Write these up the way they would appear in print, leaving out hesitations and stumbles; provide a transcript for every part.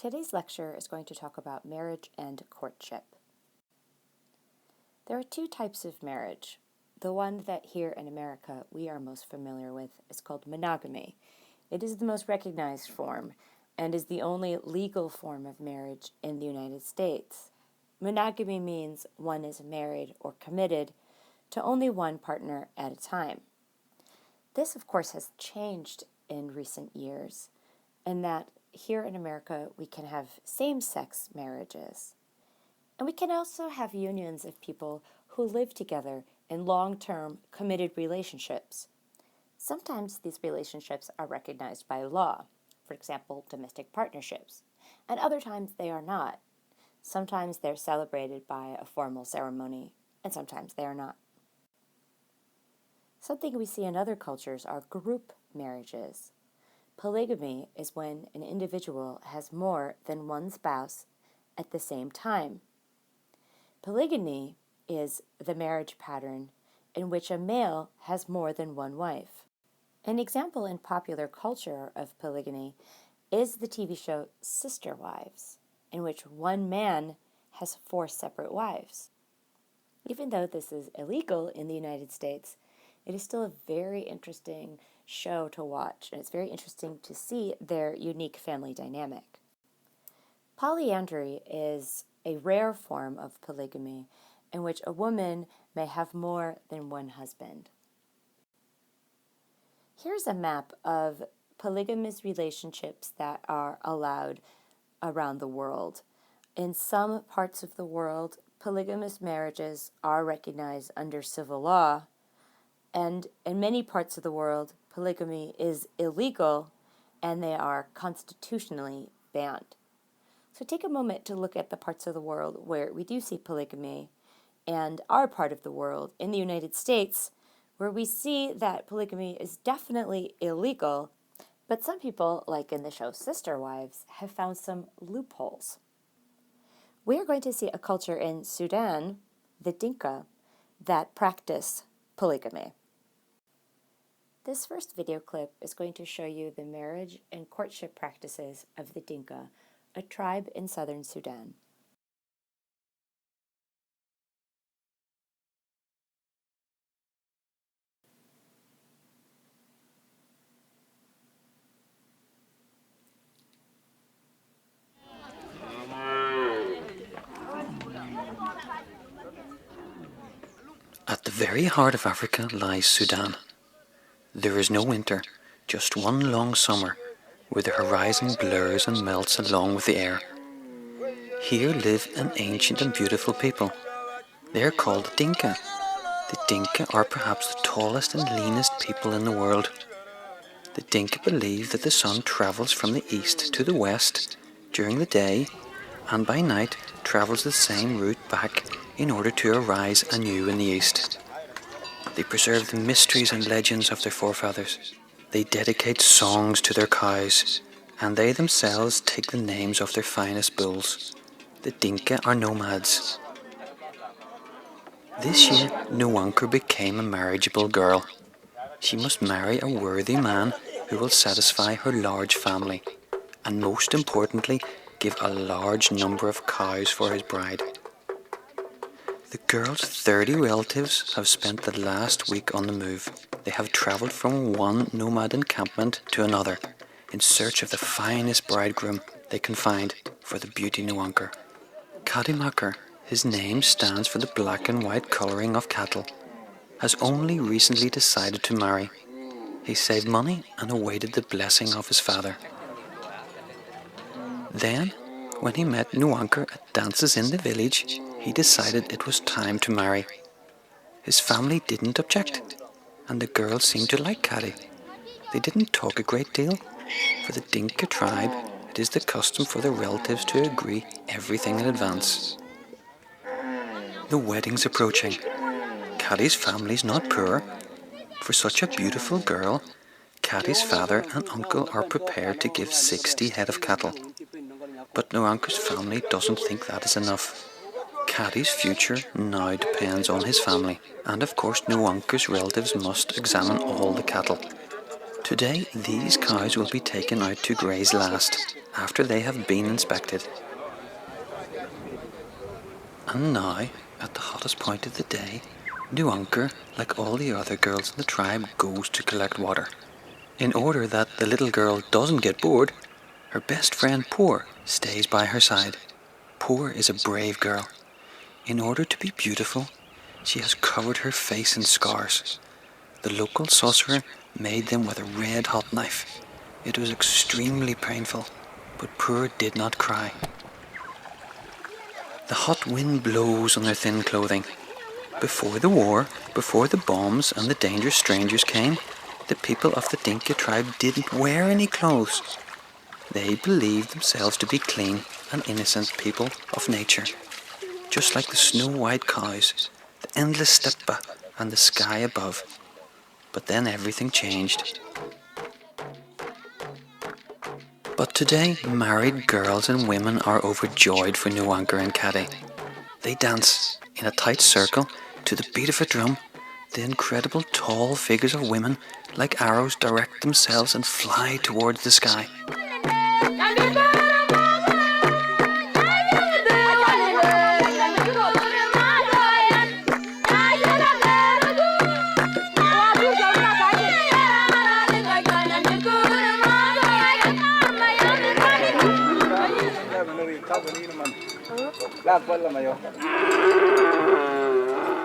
Today's lecture is going to talk about marriage and courtship. There are two types of marriage. The one that here in America we are most familiar with is called monogamy. It is the most recognized form and is the only legal form of marriage in the United States. Monogamy means one is married or committed to only one partner at a time. This, of course, has changed in recent years, in that here in America we can have same-sex marriages. And we can also have unions of people who live together in long-term committed relationships. Sometimes these relationships are recognized by law, for example, domestic partnerships, and other times they are not. Sometimes they're celebrated by a formal ceremony, and sometimes they are not. Something we see in other cultures are group marriages. Polygamy is when an individual has more than one spouse at the same time. Polygyny is the marriage pattern in which a male has more than one wife. An example in popular culture of polygyny is the TV show Sister Wives, in which one man has 4 separate wives. Even though this is illegal in the United States, it is still a very interesting show to watch, and it's very interesting to see their unique family dynamic. Polyandry is a rare form of polygamy in which a woman may have more than one husband. Here's a map of polygamous relationships that are allowed around the world. In some parts of the world, polygamous marriages are recognized under civil law, and in many parts of the world, polygamy is illegal and they are constitutionally banned. So take a moment to look at the parts of the world where we do see polygamy and our part of the world, in the United States, where we see that polygamy is definitely illegal, but some people, like in the show Sister Wives, have found some loopholes. We are going to see a culture in Sudan, the Dinka, that practice polygamy. This first video clip is going to show you the marriage and courtship practices of the Dinka, a tribe in southern Sudan. At the very heart of Africa lies Sudan. There is no winter, just one long summer, where the horizon blurs and melts along with the air. Here live an ancient and beautiful people. They are called the Dinka. The Dinka are perhaps the tallest and leanest people in the world. The Dinka believe that the sun travels from the east to the west during the day, and by night travels the same route back in order to arise anew in the east. They preserve the mysteries and legends of their forefathers. They dedicate songs to their cows, and they themselves take the names of their finest bulls. The Dinka are nomads. This year, Nuwanker became a marriageable girl. She must marry a worthy man who will satisfy her large family, and most importantly, give a large number of cows for his bride. The girl's 30 relatives have spent the last week on the move. They have travelled from one nomad encampment to another in search of the finest bridegroom they can find for the beauty Nuwanker. Kadimakar, his name stands for the black and white colouring of cattle, has only recently decided to marry. He saved money and awaited the blessing of his father. Then, when he met Nuwanker at dances in the village, he decided it was time to marry. His family didn't object, and the girl seemed to like Kadi. They didn't talk a great deal. For the Dinka tribe, it is the custom for the relatives to agree everything in advance. The wedding's approaching. Kadi's family's not poor. For such a beautiful girl, Kadi's father and uncle are prepared to give 60 head of cattle. But Nuwanker's family doesn't think that is enough. Kadi's future now depends on his family, and of course Nuwanker's relatives must examine all the cattle. Today, these cows will be taken out to graze last, after they have been inspected. And now, at the hottest point of the day, Nuanker, like all the other girls in the tribe, goes to collect water. In order that the little girl doesn't get bored, her best friend Poor stays by her side. Poor is a brave girl. In order to be beautiful, she has covered her face in scars. The local sorcerer made them with a red-hot knife. It was extremely painful, but Poor did not cry. The hot wind blows on their thin clothing. Before the war, before the bombs and the dangerous strangers came, the people of the Dinka tribe didn't wear any clothes. They believed themselves to be clean and innocent people of nature, just like the snow-white cows, the endless steppe and the sky above. But then everything changed. But today, married girls and women are overjoyed for Nuanker and Caddy. They dance in a tight circle to the beat of a drum. The incredible tall figures of women, like arrows, direct themselves and fly towards the sky.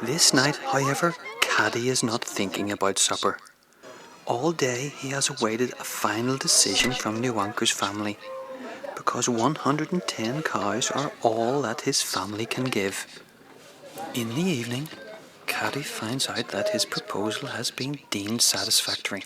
This night, however, Caddy is not thinking about supper. All day he has awaited a final decision from Nuanker's family, because 110 cows are all that his family can give. In the evening, Caddy finds out that his proposal has been deemed satisfactory.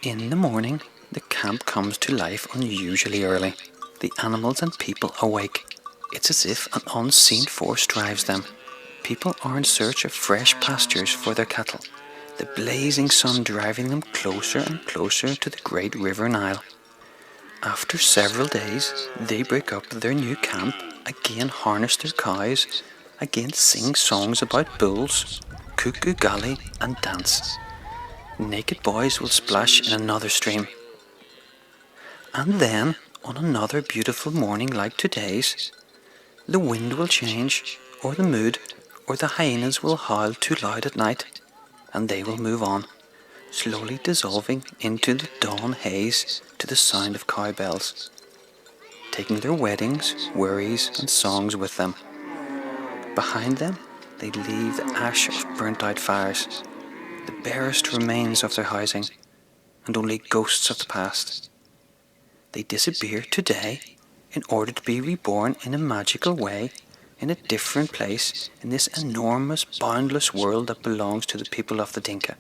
In the morning, the camp comes to life unusually early. The animals and people awake. It's as if an unseen force drives them. People are in search of fresh pastures for their cattle, the blazing sun driving them closer and closer to the great river Nile. After several days, they break up their new camp, again harness their cows, again sing songs about bulls, cook ugali and dance. Naked boys will splash in another stream. And then, on another beautiful morning like today's, the wind will change, or the mood, or the hyenas will howl too loud at night, and they will move on, slowly dissolving into the dawn haze to the sound of cowbells, taking their weddings, worries and songs with them. Behind them, they leave the ash of burnt-out fires, the barest remains of their housing, and only ghosts of the past. They disappear today in order to be reborn in a magical way, in a different place, in this enormous, boundless world that belongs to the people of the Dinka.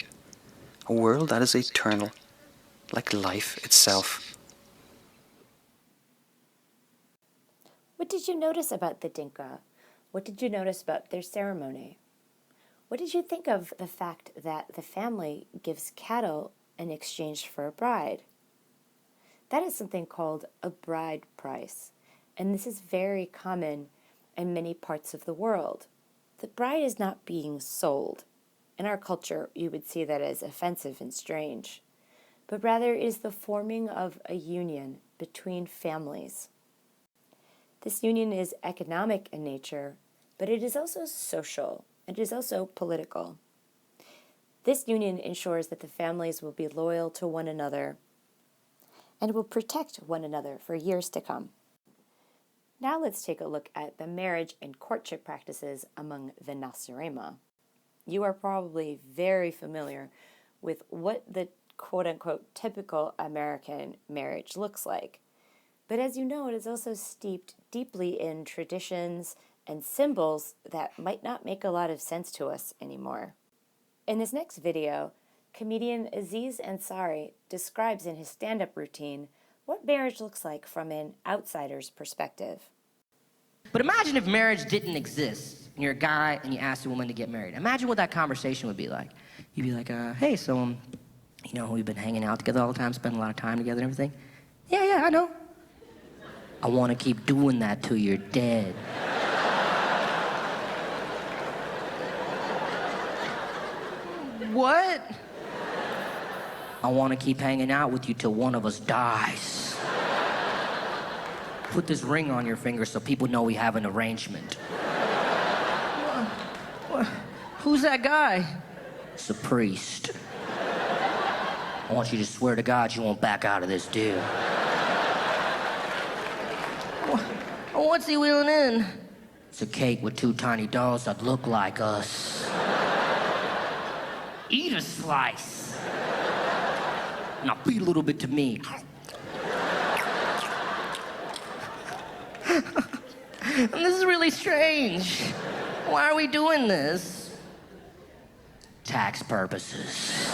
A world that is eternal, like life itself. What did you notice about the Dinka? What did you notice about their ceremony? What did you think of the fact that the family gives cattle in exchange for a bride? That is something called a bride price, and this is very common in many parts of the world. The bride is not being sold. In our culture, you would see that as offensive and strange, but rather it is the forming of a union between families. This union is economic in nature, but it is also social. It is also political. This union ensures that the families will be loyal to one another and will protect one another for years to come. Now let's take a look at the marriage and courtship practices among the Nasarema. You are probably very familiar with what the quote-unquote typical American marriage looks like. But as you know, it is also steeped deeply in traditions and symbols that might not make a lot of sense to us anymore. In this next video, comedian Aziz Ansari describes in his stand-up routine what marriage looks like from an outsider's perspective. But imagine if marriage didn't exist, and you're a guy and you ask a woman to get married. Imagine what that conversation would be like. You'd be like, hey, so, we've been hanging out together all the time, spending a lot of time together and everything. Yeah, I know. I want to keep doing that till you're dead. what? I want to keep hanging out with you till one of us dies. Put this ring on your finger so people know we have an arrangement. What? Who's that guy? It's a priest. I want you to swear to God you won't back out of this deal. What's he wheeling in? It's a cake with 2 tiny dolls that look like us. Eat a slice. Now feed a little bit to me. And this is really strange. Why are we doing this? Tax purposes.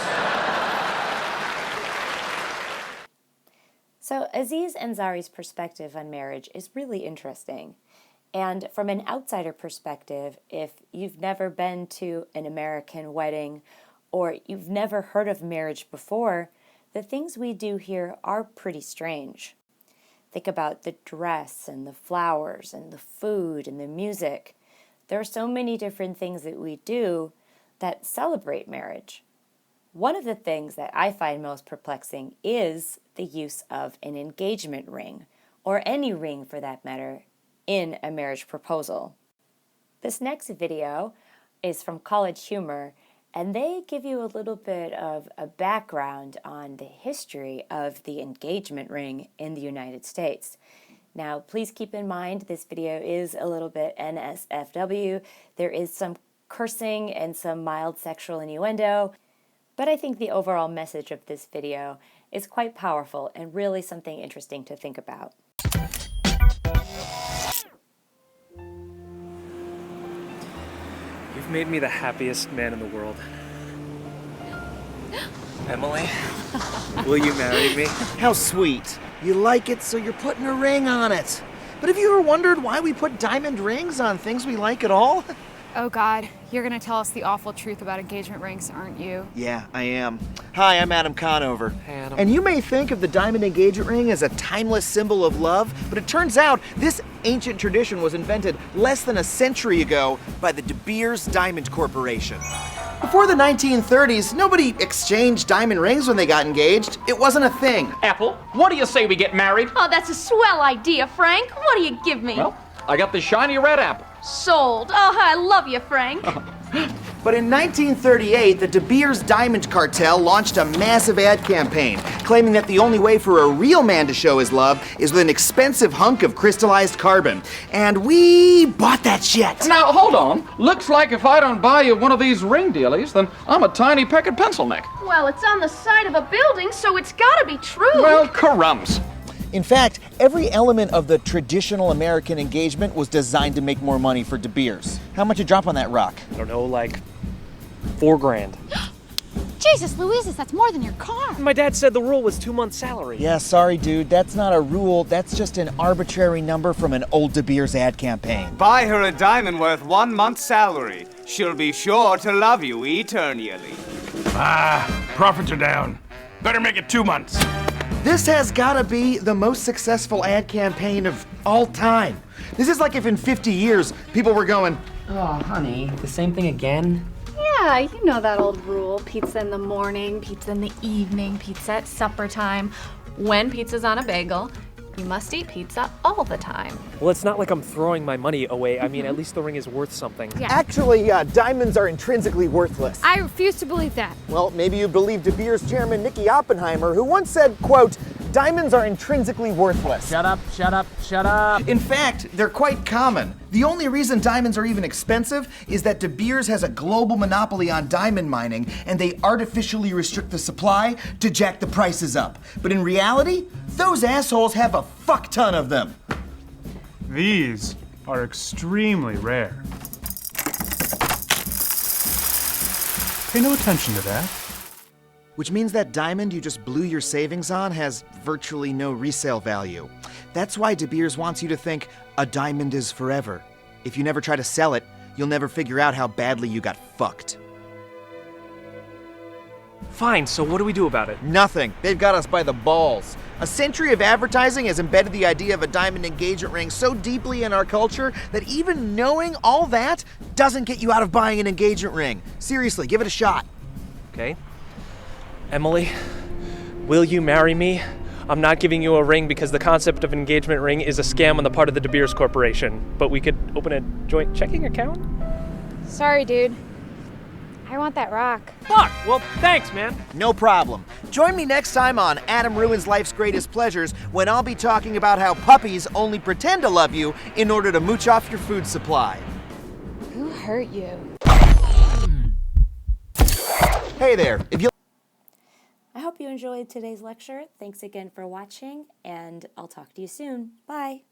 So Aziz Ansari's perspective on marriage is really interesting. And from an outsider perspective, if you've never been to an American wedding or you've never heard of marriage before, the things we do here are pretty strange. Think about the dress and the flowers and the food and the music. There are so many different things that we do that celebrate marriage. One of the things that I find most perplexing is the use of an engagement ring, or any ring for that matter, in a marriage proposal. This next video is from College Humor, and they give you a little bit of a background on the history of the engagement ring in the United States. Now, please keep in mind this video is a little bit NSFW. There is some cursing and some mild sexual innuendo, but I think the overall message of this video is quite powerful and really something interesting to think about. You've made me the happiest man in the world. Emily, will you marry me? How sweet. You like it, so you're putting a ring on it. But have you ever wondered why we put diamond rings on things we like at all? Oh God, you're gonna tell us the awful truth about engagement rings, aren't you? Yeah, I am. Hi, I'm Adam Conover. Hey, Adam. And you may think of the diamond engagement ring as a timeless symbol of love, but it turns out this ancient tradition was invented less than a century ago by the De Beers Diamond Corporation. Before the 1930s, nobody exchanged diamond rings when they got engaged. It wasn't a thing. Apple, what do you say we get married? Oh, that's a swell idea, Frank. What do you give me? Well, I got the shiny red apple. Sold. Oh, I love you, Frank. But in 1938, the De Beers Diamond Cartel launched a massive ad campaign, claiming that the only way for a real man to show his love is with an expensive hunk of crystallized carbon. And we bought that shit. Now, hold on. Looks like if I don't buy you one of these ring dealies, then I'm a tiny pecked pencil neck. Well, it's on the side of a building, so it's gotta be true. Well, crumbs. In fact, every element of the traditional American engagement was designed to make more money for De Beers. How much you drop on that rock? I don't know, like $4 grand. Jesus, Louises, that's more than your car. My dad said the rule was 2 months' salary. Yeah, sorry, dude. That's not a rule. That's just an arbitrary number from an old De Beers ad campaign. Buy her a diamond worth 1 month's salary. She'll be sure to love you eternally. Profits are down. Better make it 2 months. This has gotta be the most successful ad campaign of all time. This is like if in 50 years people were going, Oh, honey, the same thing again? Yeah, you know that old rule. Pizza in the morning, pizza in the evening, pizza at supper time. When pizza's on a bagel, you must eat pizza all the time. Well, it's not like I'm throwing my money away. I mean, at least the ring is worth something. Yeah. actually, diamonds are intrinsically worthless. I refuse to believe that. Well, maybe you believe De Beers chairman Nicky Oppenheimer, who once said, quote, diamonds are intrinsically worthless. Shut up, shut up, shut up. In fact, they're quite common. The only reason diamonds are even expensive is that De Beers has a global monopoly on diamond mining, and they artificially restrict the supply to jack the prices up. But in reality, those assholes have a fuck ton of them. These are extremely rare. Pay no attention to that. Which means that diamond you just blew your savings on has virtually no resale value. That's why De Beers wants you to think a diamond is forever. If you never try to sell it, you'll never figure out how badly you got fucked. Fine, so what do we do about it? Nothing. They've got us by the balls. A century of advertising has embedded the idea of a diamond engagement ring so deeply in our culture that even knowing all that doesn't get you out of buying an engagement ring. Seriously, give it a shot. okay? Emily, will you marry me? I'm not giving you a ring because the concept of an engagement ring is a scam on the part of the De Beers Corporation, but we could open a joint checking account? Sorry, dude. I want that rock. Fuck! Well, thanks, man. No problem. Join me next time on Adam Ruins Life's Greatest Pleasures when I'll be talking about how puppies only pretend to love you in order to mooch off your food supply. Who hurt you? Hey there, if you I hope you enjoyed today's lecture. Thanks again for watching, and I'll talk to you soon. Bye.